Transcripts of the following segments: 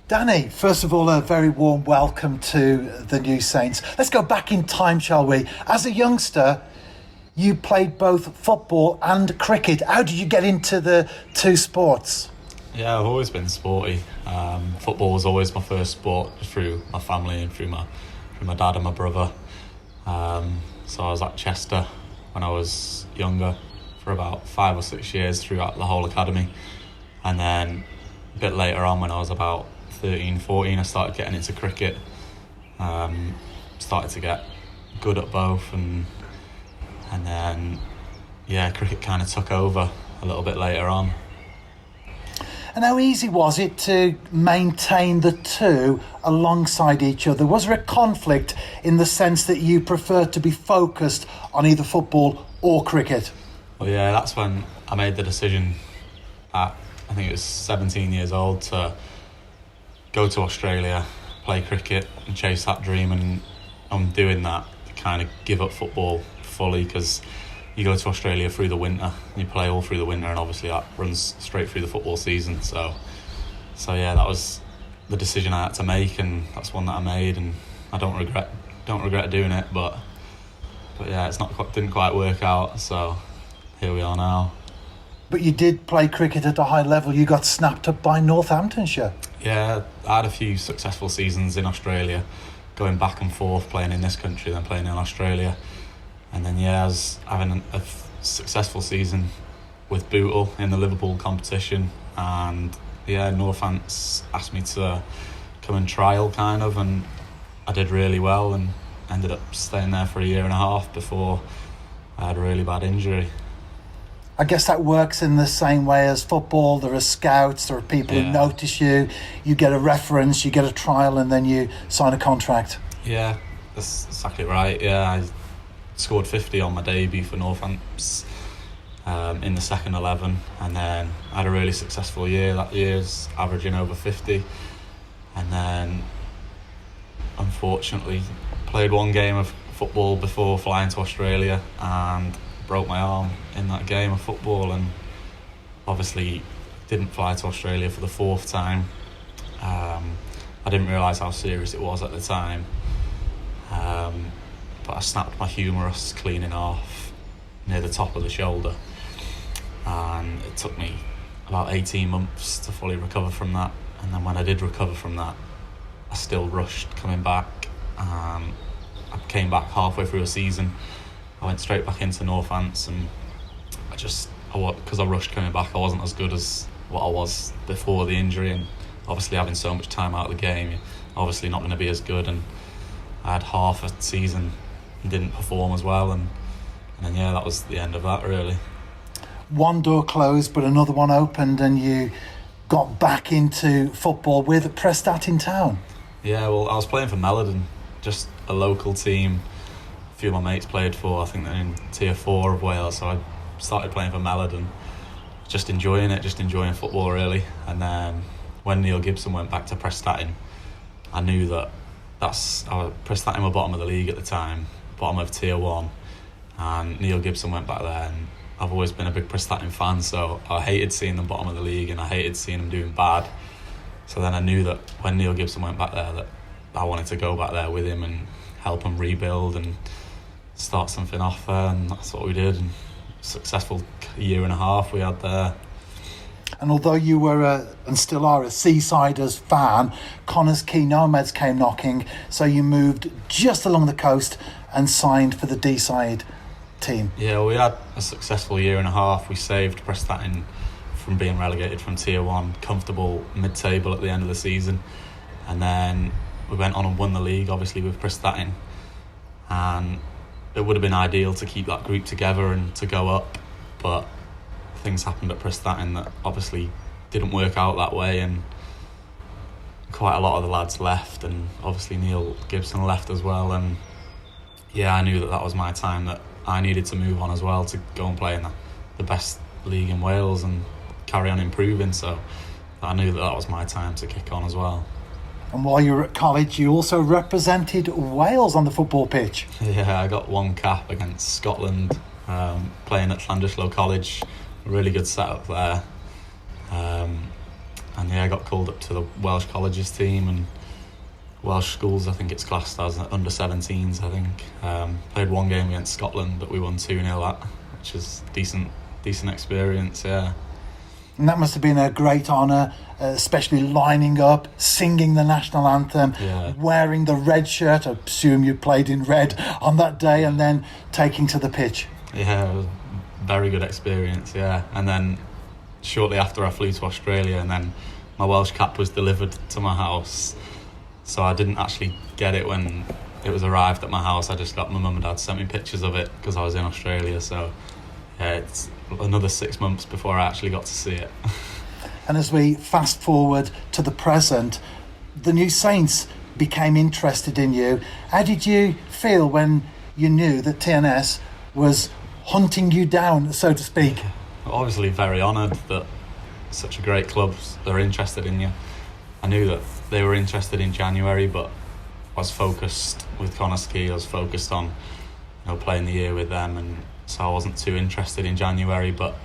Danny, first of all, a very warm welcome to the New Saints. Let's go back in time, shall we? As a youngster, you played both football and cricket. How did you get into the two sports? Yeah, I've always been sporty. Football was always my first sport through my family and through my dad and my brother. So I was at Chester when I was younger for about 5 or 6 years throughout the whole academy. And then a bit later on, when I was about 13, 14, I started getting into cricket. Started to get good at both, and then cricket kind of took over a little bit later on. And how easy was it to maintain the two alongside each other? Was there a conflict in the sense that you preferred to be focused on either football or cricket? Well, yeah, that's when I made the decision at, I think it was 17 years old, to go to Australia, play cricket and chase that dream. And I'm doing that to kind of give up football fully, because you go to Australia through the winter, you play all through the winter, and obviously that runs straight through the football season. So yeah, that was the decision I had to make, and that's one that I made, and I don't regret doing it. But yeah, didn't quite work out. So here we are now. But you did play cricket at a high level. You got snapped up by Northamptonshire. Yeah, I had a few successful seasons in Australia, going back and forth, playing in this country, then playing in Australia. And then, I was having a successful season with Bootle in the Liverpool competition. And, Northants asked me to come and trial, kind of, and I did really well and ended up staying there for 1.5 years before I had a really bad injury. I guess that works in the same way as football. There are scouts, there are people who notice you, you get a reference, you get a trial, and then you sign a contract. Yeah, that's exactly right. Yeah, I scored 50 on my debut for Northants in the second 11, and then I had a really successful year that year's, averaging over 50. And then, unfortunately, played one game of football before flying to Australia and broke my arm in that game of football, and obviously didn't fly to Australia for the 4th time. I didn't realise how serious it was at the time, but I snapped my humerus cleaning off near the top of the shoulder, and it took me about 18 months to fully recover from that. And then when I did recover from that, I still rushed coming back. I came back halfway through a season. I went straight back into Northants, and because I rushed coming back, I wasn't as good as what I was before the injury, and obviously having so much time out of the game, you're obviously not going to be as good. And I had half a season and didn't perform as well, and then that was the end of that, really. One door closed, but another one opened, and you got back into football with Prestat in town. Yeah, well, I was playing for Melodon, just a local team. A few of my mates played for, I think they're in Tier 4 of Wales, so I started playing for Melodon, just enjoying football, really. And then when Neil Gibson went back to Prestatyn, I knew that Prestatyn were bottom of the league at the time, bottom of Tier 1, and Neil Gibson went back there, and I've always been a big Prestatyn fan, so I hated seeing them bottom of the league, and I hated seeing them doing bad. So then I knew that when Neil Gibson went back there, that I wanted to go back there with him and help him rebuild and start something off there, and that's what we did. And successful 1.5 years we had there. And although you were and still are a Seasiders fan, Connah's Quay Nomads came knocking, so you moved just along the coast and signed for the D-side team. Yeah, well, we had a successful 1.5 years. We saved Prestatyn from being relegated from Tier 1, comfortable mid-table at the end of the season, and then we went on and won the league, obviously, with Prestatyn. And it would have been ideal to keep that group together and to go up, but things happened at Prestatyn that obviously didn't work out that way, and quite a lot of the lads left, and obviously Neil Gibson left as well. And I knew that was my time, that I needed to move on as well, to go and play in the best league in Wales and carry on improving. So I knew that was my time to kick on as well. And while you were at college, you also represented Wales on the football pitch. Yeah, I got one cap against Scotland, playing at Llandrillo College. A really good setup there. And yeah, I got called up to the Welsh colleges team and Welsh schools. I think it's classed as under 17s. I think played one game against Scotland, but we won 2-0 that, which is decent experience. Yeah. And that must have been a great honour, especially lining up, singing the national anthem, wearing the red shirt. I assume you played in red on that day, and then taking to the pitch. Yeah, it was a very good experience. Yeah, and then shortly after I flew to Australia, and then my Welsh cap was delivered to my house. So I didn't actually get it when it was arrived at my house. I just got my mum and dad sent me pictures of it because I was in Australia. So yeah, it's another 6 months before I actually got to see it. And as we fast forward to the present, the New Saints became interested in you. How did you feel when you knew that TNS was hunting you down, so to speak? Obviously very honoured that such a great club are interested in you. I knew that they were interested in January, but I was focused with Connah's-Quay. I was focused on playing the year with them, and so I wasn't too interested in January. But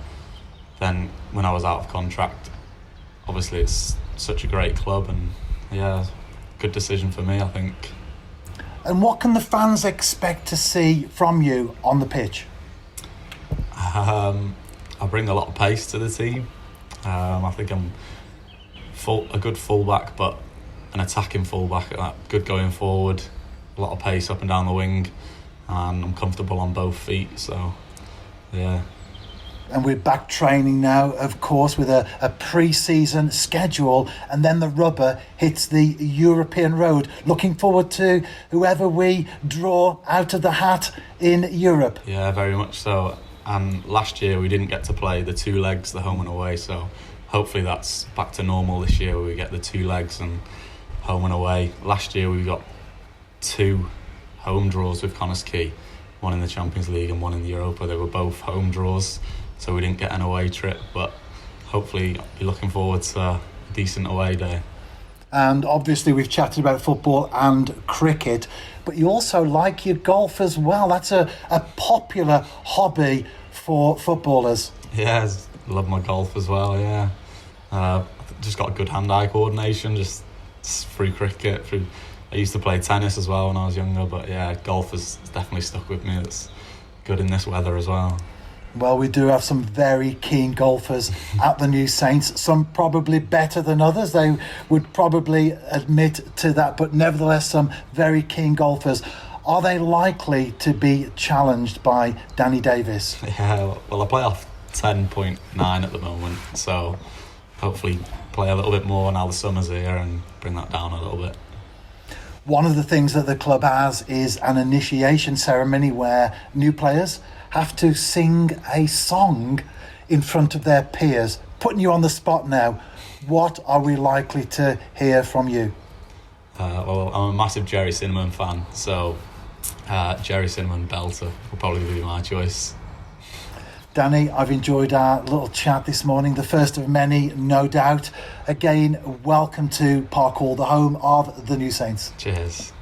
then when I was out of contract, obviously it's such a great club, and yeah, good decision for me, I think. And what can the fans expect to see from you on the pitch? I bring a lot of pace to the team. I think I'm a good fullback, but an attacking fullback, good going forward, a lot of pace up and down the wing, and I'm comfortable on both feet, so yeah. And we're back training now, of course, with a pre-season schedule, and then the rubber hits the European road. Looking forward to whoever we draw out of the hat in Europe. Yeah, very much so. And last year we didn't get to play the 2 legs, the home and away, so hopefully that's back to normal this year, where we get the 2 legs and home and away. Last year we got 2 home draws with Connah's-Quay, one in the Champions League and one in the Europa. They were both home draws, so we didn't get an away trip, but hopefully I'll be looking forward to a decent away day. And obviously we've chatted about football and cricket, but you also like your golf as well. That's a popular hobby for footballers. Yeah, I love my golf as well, yeah. Just got good hand-eye coordination, just through cricket. I used to play tennis as well when I was younger, but yeah, golf has definitely stuck with me. It's good in this weather as well. Well, we do have some very keen golfers at the New Saints, some probably better than others. They would probably admit to that, but nevertheless, some very keen golfers. Are they likely to be challenged by Danny Davies? Yeah, well, I play off 10.9 at the moment, so hopefully play a little bit more now the summer's here and bring that down a little bit. One of the things that the club has is an initiation ceremony where new players have to sing a song in front of their peers. Putting you on the spot now, what are we likely to hear from you? Well, I'm a massive Jerry Cinnamon fan, so Jerry Cinnamon Belter will probably be my choice. Danny, I've enjoyed our little chat this morning, the first of many, no doubt. Again, welcome to Park Hall, the home of the New Saints. Cheers.